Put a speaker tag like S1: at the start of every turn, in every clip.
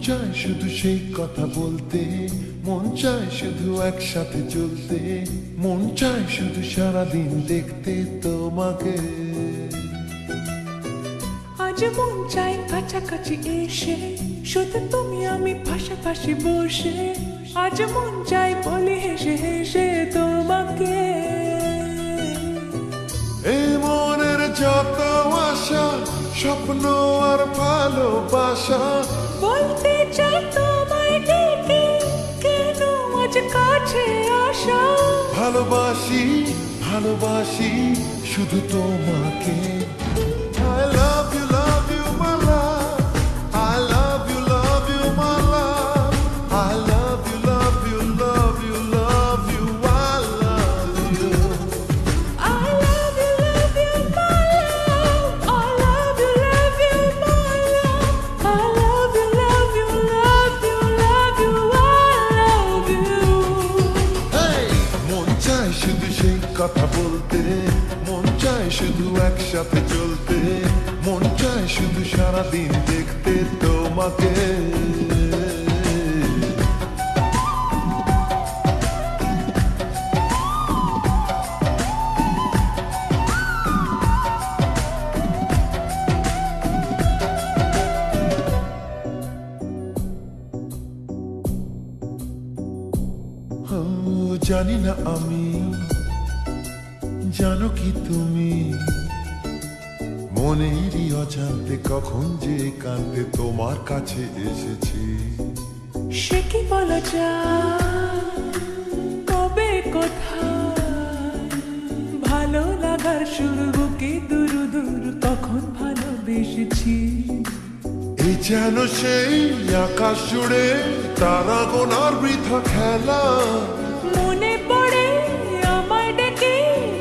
S1: চায় শুধু সেই কথা বলতে, মন চায় শুধু একসাথে চলতে, মন চায় শুধু সারাদিন দেখতে তোমাকে।
S2: আজ মন চাই কাছাকাছি এসে, শুধু তুমি আমি পাশাপাশি বসে। আজ মন চাই বলি হেসে হেসে তোমাকে।
S1: এই মনের যত আশা, স্বপ্ন আর ভালোবাসা,
S2: বলতে চাই তোমায় ডেকে, কেন আজ কাছে আসা।
S1: ভালোবাসি ভালোবাসি শুধু তোমাকে। I love you, my love. I love you, my love. I love you, love you, love you, love you. I love you.
S2: I love you, my love. I love you, my love. I love you, love you, love you, love you. I love you.
S1: Hey! মন চায় শুধু সেই কথা বলতে, মন চায় শুধু একসাথে চলতে, মন চায় শুধু সারাদিন দেখতে তোমাকে। ও জানি না আমি, জানো কি তুমি, মনেরই অজান্তে কখন যে কাঁদতে তোমার কাছে এসেছি।
S2: সে কি বলা যায়, কবে কোথায়, ভালো লাগার শুরু বুকে দুরু দুরু তখন ভালোবেসেছি।
S1: এই যেন সেই আকাশ জুড়ে তারা গোনার বৃথা খেলা।
S2: মনে পড়ে আমায় ডেকে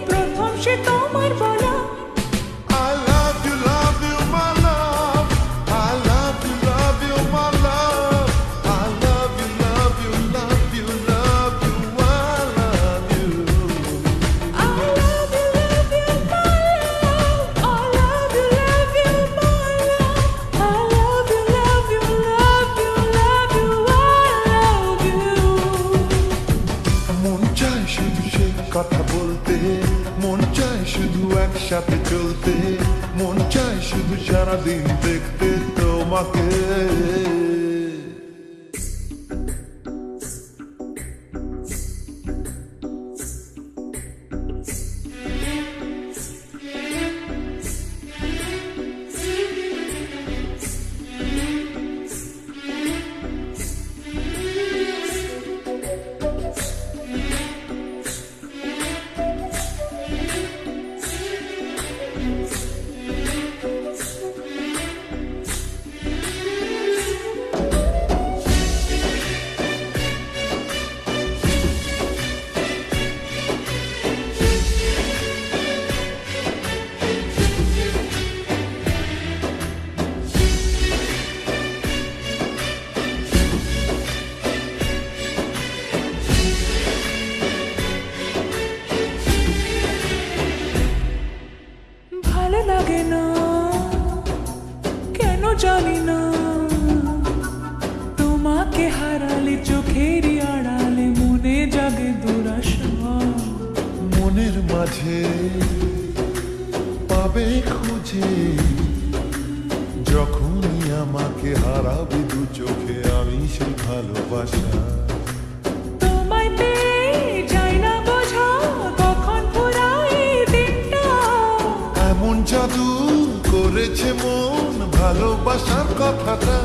S2: প্রথম সে তোমার বলা।
S1: I love you, my love. I love you, my love. I love you, love you, love you, love you. I love you.
S2: I love you, my love. I love you, my love. I love you, love you, love you, love you. I love you.
S1: মন চায় শুধু সেই কথা বলতে, মন চায় শুধু একসাথে চলতে, মন চায় শুধু সারাদিন দেখতে তোমাকে।
S2: ভালো লাগে না কেন জানি না, তোমাকে হারালে চোখেরই আড়ালে মনে জাগে দুরাশা।
S1: মনের মাঝে পাবে খুঁজে, যখনই আমাকে হারাবে দু চোখে আমি সেই ভালোবাসা।
S2: তোমায় পেয়ে যাই না বোঝা কখন ফুরায় দিনটা।
S1: এমন জাদু করেছে মন ভালোবাসার কথাটা।